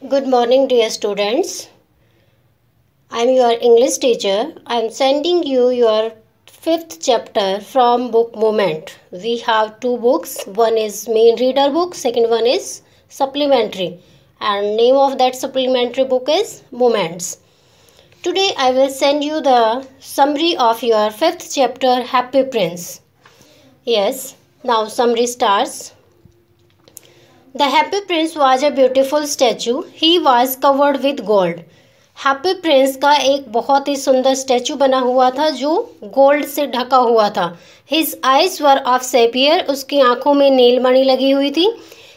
Good morning, dear students. I am your English teacher. I am sending you your fifth chapter from book Moment. We have two books. One is main reader book. Second one is supplementary. And name of that supplementary book is Moments. Today I will send you the summary of your fifth chapter Happy Prince. Yes, now summary starts. The Happy Prince was a beautiful statue. He was covered with gold. Happy Prince का एक बहुत ही सुंदर statue बना हुआ था जो gold से ढका हुआ था. His eyes were of sapphire. उसकी आंखों में नीलमणि लगी हुई थी.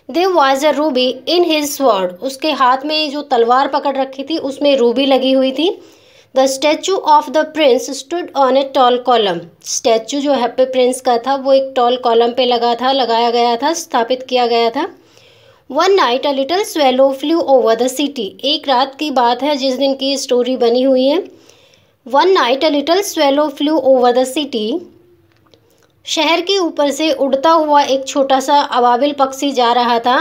There was a ruby in his sword. उसके हाथ में जो तलवार पकड़ रखी थी उसमें रूबी लगी हुई थी. The statue of the Prince stood on a tall column. Statue जो हैप्पी प्रिंस का था वो एक टॉल कॉलम पे लगाया गया था, स्थापित किया गया था. One night a little swallow flu over the city. एक रात की बात है जिस दिन की स्टोरी बनी हुई है. One night a little swallow flu over the city. शहर के ऊपर से उड़ता हुआ एक छोटा सा अबाबिल पक्षी जा रहा था.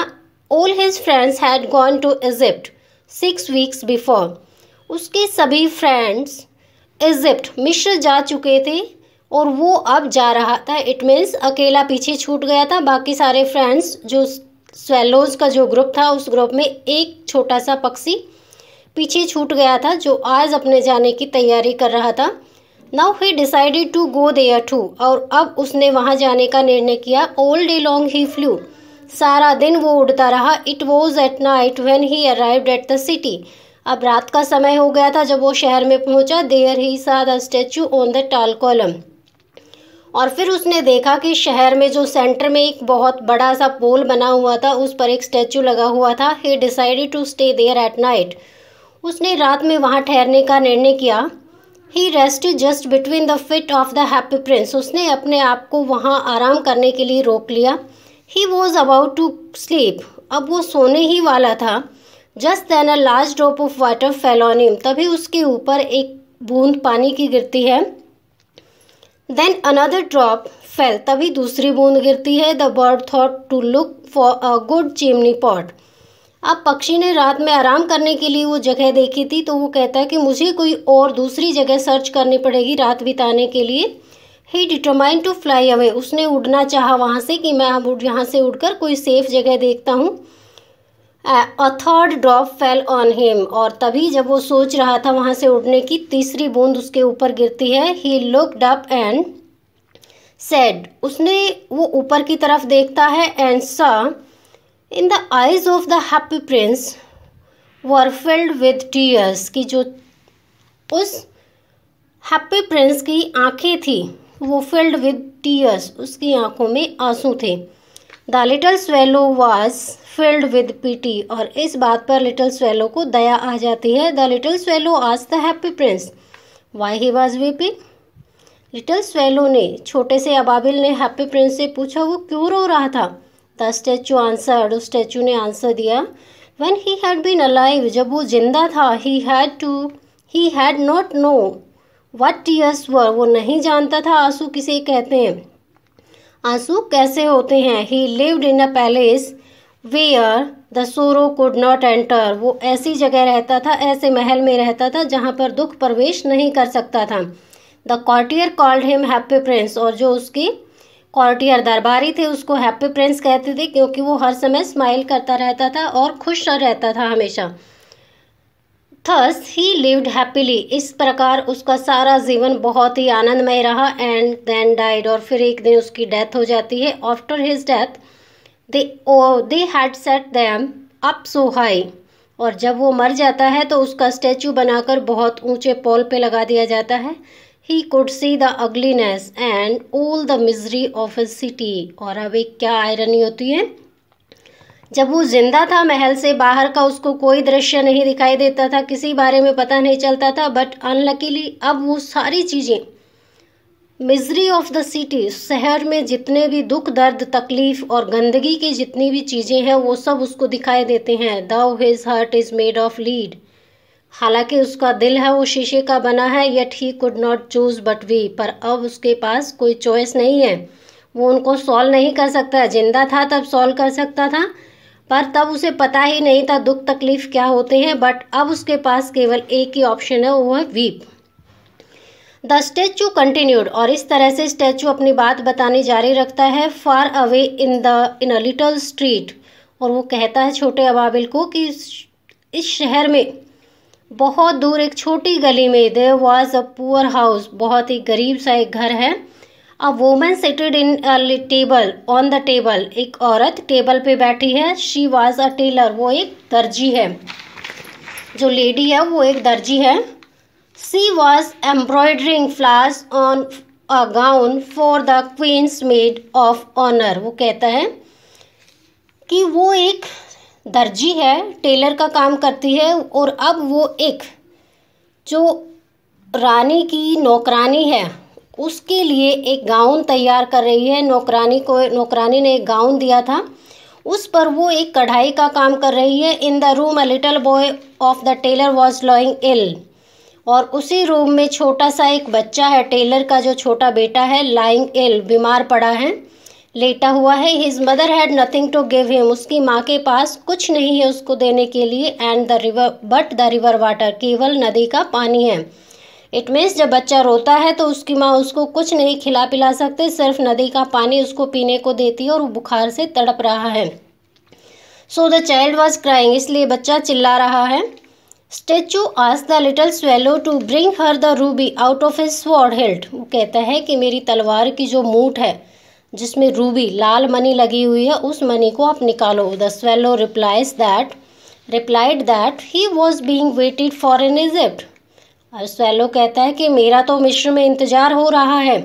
All his friends had gone to Egypt 6 weeks before. उसके सभी फ्रेंड्स इजिप्ट मिस्र जा चुके थे और वो अब जा रहा था. इट मीन्स अकेला पीछे छूट गया था. बाकी सारे फ्रेंड्स जो स्वेलोज का जो ग्रुप था उस ग्रुप में एक छोटा सा पक्षी पीछे छूट गया था जो आज अपने जाने की तैयारी कर रहा था. Now he decided to go there too. और अब उसने वहां जाने का निर्णय किया. All day long he flew. सारा दिन वो उड़ता रहा. It was at night when he arrived at the city. अब रात का समय हो गया था जब वो शहर में पहुंचा. देयर ही सा the statue on the tall column. और फिर उसने देखा कि शहर में जो सेंटर में एक बहुत बड़ा सा पोल बना हुआ था उस पर एक स्टैचू लगा हुआ था. He decided to stay there at night. उसने रात में वहाँ ठहरने का निर्णय किया. He rested just between the feet of the happy Prince. उसने अपने आप को वहाँ आराम करने के लिए रोक लिया. He was about to sleep. अब वो सोने ही वाला था. Just then a large drop of water fell on him. तभी उसके ऊपर एक बूंद पानी की गिरती है. Then another drop fell. तभी दूसरी बूंद गिरती है. The bird thought to look for a good chimney pot. अब पक्षी ने रात में आराम करने के लिए वो जगह देखी थी तो वो कहता है कि मुझे कोई और दूसरी जगह सर्च करनी पड़ेगी रात बिताने के लिए. ही डिटरमाइंड टू फ्लाई अवे. उसने उड़ना चाहा वहाँ से कि मैं अब यहाँ से उड़कर कोई सेफ जगह देखता हूँ. A third drop fail on him. और तभी जब वो सोच रहा था वहाँ से उड़ने की तीसरी बूंद उसके ऊपर गिरती है. He looked up and said. उसने वो ऊपर की तरफ देखता है. एंड सा in the eyes of the happy Prince were filled with tears. की जो उस हैप्पी प्रिंस की आंखें थी वो फिल्ड विद टीयर्स. उसकी आंखों में आंसू थे. The little swallow was filled with PT. और इस बात पर लिटिल स्वेलो को दया आ जाती है. The little swallow asked the happy Prince why he was weeping. Little swallow ने, छोटे से अबाबिल ने हैप्पी प्रिंस से पूछा वो क्यों रो रहा था. The statue answered. उस स्टैचू ने आंसर दिया. When he had been alive. जब वो जिंदा था. He had not know what tears were. वो नहीं जानता था आंसू किसे कहते हैं, आंसू कैसे होते हैं. He lived in a palace where the sorrow could not enter. वो ऐसी जगह रहता था, ऐसे महल में रहता था जहाँ पर दुख प्रवेश नहीं कर सकता था. The courtier called him Happy Prince. और जो उसके कॉर्टियर दरबारी थे उसको हैप्पी प्रिंस कहते थे क्योंकि वो हर समय स्माइल करता रहता था और खुश रहता था हमेशा. Thus he lived happily. इस प्रकार उसका सारा जीवन बहुत ही आनंदमय रहा. And then died. और फिर एक दिन उसकी डेथ हो जाती है. After his death they had set them up so high. और जब वो मर जाता है तो उसका स्टैचू बनाकर बहुत ऊंचे पोल पे लगा दिया जाता है. He could see the ugliness and all the misery of his city. और अब एक क्या आयरनी होती है, जब वो जिंदा था महल से बाहर का उसको कोई दृश्य नहीं दिखाई देता था, किसी बारे में पता नहीं चलता था. बट अनलकीली अब वो सारी चीज़ें, मिजरी ऑफ द सिटी, शहर में जितने भी दुख दर्द तकलीफ और गंदगी की जितनी भी चीज़ें हैं वो सब उसको दिखाई देते हैं. Though his heart is made of lead. हालांकि उसका दिल है वो शीशे का बना है. Yet he could not choose but weep. पर अब उसके पास कोई चॉइस नहीं है, वो उनको सॉल्व नहीं कर सकता. जिंदा था तब सॉल्व कर सकता था पर तब उसे पता ही नहीं था दुख तकलीफ क्या होते हैं, बट अब उसके पास केवल एक ही ऑप्शन है, वो है वीप। द स्टैचू कंटिन्यूड, और इस तरह से स्टैचू अपनी बात बतानी जारी रखता है। Far away in a little street, और वो कहता है छोटे अबाबिल को कि इस शहर में बहुत दूर एक छोटी गली में there was a poor house, बहुत ही गरीब सा एक घर है। A woman seated in a table on the table, एक औरत टेबल पे बैठी है। शी वॉज अ टेलर, वो एक दर्जी है। जो लेडी है वो एक दर्जी है। She was embroidering flowers on a gown for the queen's maid of honor। वो कहता है कि वो एक दर्जी है, टेलर का काम करती है, और अब वो एक जो रानी की नौकरानी है उसके लिए एक गाउन तैयार कर रही है। नौकरानी ने एक गाउन दिया था, उस पर वो एक कढ़ाई का काम कर रही है। In the room a little boy of the tailor was lying ill, और उसी रूम में छोटा सा एक बच्चा है, टेलर का जो छोटा बेटा है, लाइंग इल, बीमार पड़ा है, लेटा हुआ है। His mother had nothing to give him, उसकी माँ के पास कुछ नहीं है उसको देने के लिए। एंड द रिवर वाटर, केवल नदी का पानी है। इट मीन्स जब बच्चा रोता है तो उसकी माँ उसको कुछ नहीं खिला पिला सकते, सिर्फ नदी का पानी उसको पीने को देती है, और वो बुखार से तड़प रहा है। So the child was crying, इसलिए बच्चा चिल्ला रहा है। Statue asked the little swallow to bring her the ruby out of his sword hilt. वो कहता है कि मेरी तलवार की जो मूठ है जिसमें रूबी लाल मनी लगी हुई है, उस मनी को आप निकालो। The swallow replied that he was being waited for in Egypt. और स्वेलो कहता है कि मेरा तो मिस्र में इंतजार हो रहा है।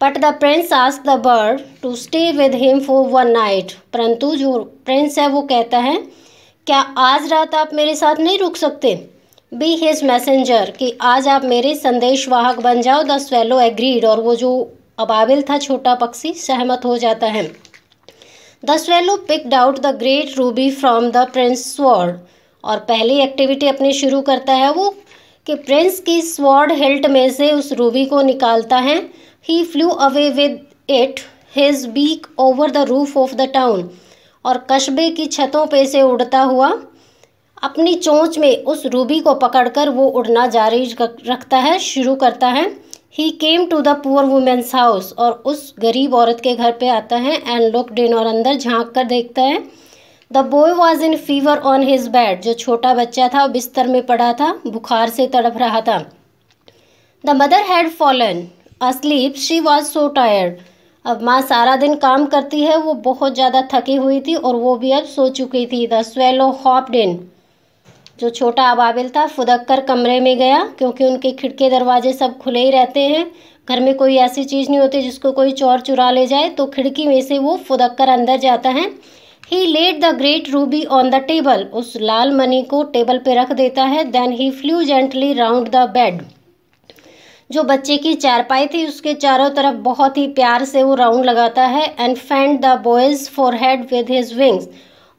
But the prince asked the bird to stay with him for one night, परंतु जो प्रिंस है वो कहता है क्या आज रात आप मेरे साथ नहीं रुक सकते? बी हिज मैसेंजर, कि आज आप मेरे संदेशवाहक बन जाओ। द स्वेलो एग्रीड, और वो जो अबाबिल था छोटा पक्षी सहमत हो जाता है। The swallow picked out the great Ruby from the Prince sword, और पहली एक्टिविटी अपनी शुरू करता है वो कि प्रिंस की स्वॉर्ड हिल्ट में से उस रूबी को निकालता है। He flew away with it his beak over the roof of the town, और कस्बे की छतों पे से उड़ता हुआ अपनी चोंच में उस रूबी को पकड़कर वो उड़ना जारी रखता है, शुरू करता है। He came to the poor women's house, और उस गरीब औरत के घर पे आता है। एंड लुक्ड इन, और अंदर झांक कर देखता है। The boy was in fever on his bed, जो छोटा बच्चा था बिस्तर में पड़ा था, बुखार से तड़प रहा था। The mother had fallen asleep, she was so tired. अब माँ सारा दिन काम करती है, वो बहुत ज़्यादा थकी हुई थी और वो भी अब सो चुकी थी। द स्वेलो हॉप्ड इन, जो छोटा अबाबिल था फुदक कर कमरे में गया, क्योंकि उनके खिड़की दरवाजे सब खुले ही रहते हैं। घर में कोई ऐसी चीज़ नहीं होती जिसको कोई चोर चुरा ले जाए, तो खिड़की में से वो फुदक कर अंदर जाता है। He laid the great ruby on the table, उस लाल मनी को टेबल पे रख देता है। Then he flew gently round the bed, जो बच्चे की चारपाई थी उसके चारों तरफ बहुत ही प्यार से वो राउंड लगाता है। And fanned the boy's forehead with his wings,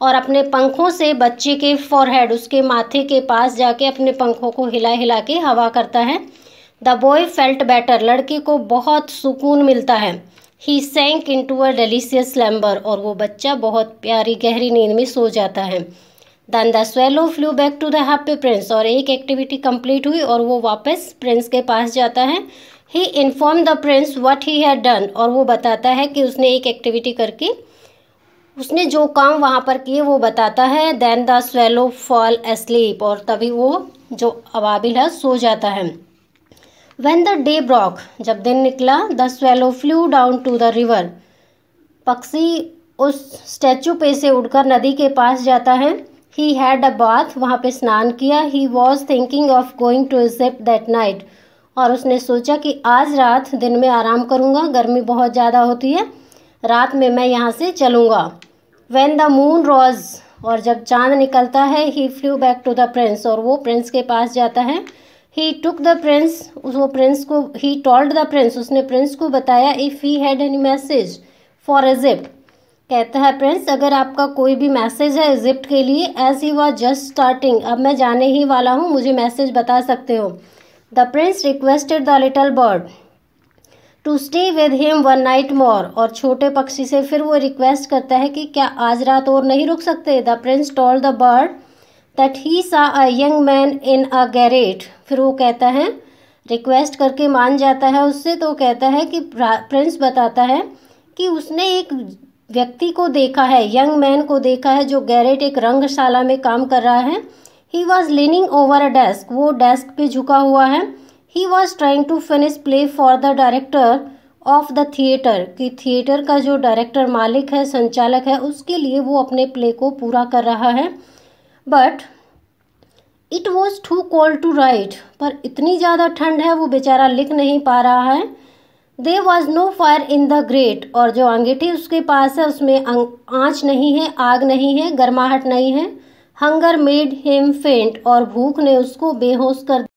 और अपने पंखों से बच्चे के फॉरहेड, उसके माथे के पास जाके अपने पंखों को हिला हिला के हवा करता है। द बॉय फेल्ट बेटर, लड़के को बहुत सुकून मिलता है। ही सैंक इनटू अ डेलिशियस स्लम्बर, और वो बच्चा बहुत प्यारी गहरी नींद में सो जाता है। Then the swallow flew back to the happy Prince, और एक एक्टिविटी कंप्लीट हुई और वो वापस प्रिंस के पास जाता है। He inform the prince what he had done, और वो बताता है कि उसने एक एक्टिविटी करके उसने जो काम वहाँ पर किए वो बताता है। Then the swallow fall asleep, और तभी वो जो अबाबिल है सो जाता है। व्हेन द डे ब्रॉक, जब दिन निकला, the swallow flew down to the river, पक्षी उस स्टैचू पे से उड़कर नदी के पास जाता है। ही हैड अ बाथ, वहाँ पे स्नान किया। He was thinking of going to Egypt that night, और उसने सोचा कि आज रात, दिन में आराम करूँगा, गर्मी बहुत ज़्यादा होती है, रात में मैं यहाँ से चलूँगा। व्हेन द मून रोज, और जब चांद निकलता है, he flew back to the prince, और वो प्रिंस के पास जाता है। ही टुक द प्रिंस, वो प्रिंस को, ही टोल्ड द प्रिंस, उसने प्रिंस को बताया। If he had any message for Egypt, कहता है प्रिंस अगर आपका कोई भी मैसेज है इजिप्ट के लिए, as he was just starting, अब मैं जाने ही वाला हूँ, मुझे मैसेज बता सकते हो। The prince requested the little bird to stay with him one night more, और छोटे पक्षी से फिर वो रिक्वेस्ट करता है कि क्या आज रात और नहीं रुक सकते। The prince told the bird that he saw a young man in a garret, फिर वो कहता है, रिक्वेस्ट करके मान जाता है उससे, तो कहता है कि प्रिंस बताता है कि उसने एक व्यक्ति को देखा है, यंग मैन को देखा है, जो गैरेट एक रंगशाला में काम कर रहा है। He was leaning over a desk, वो डेस्क पे झुका हुआ है। He was trying to finish play for the director of the theatre, कि थिएटर का जो डायरेक्टर, मालिक है, संचालक है, उसके लिए वो अपने प्ले को पूरा कर रहा है। But it was too cold to write, पर इतनी ज़्यादा ठंड है, वो बेचारा लिख नहीं पा रहा है। There was no fire in the grate, और जो अंगीठी उसके पास है उसमें आँच नहीं है, आग नहीं है, गर्माहट नहीं है। हंगर मेड हिम फेंट, और भूख ने उसको बेहोश कर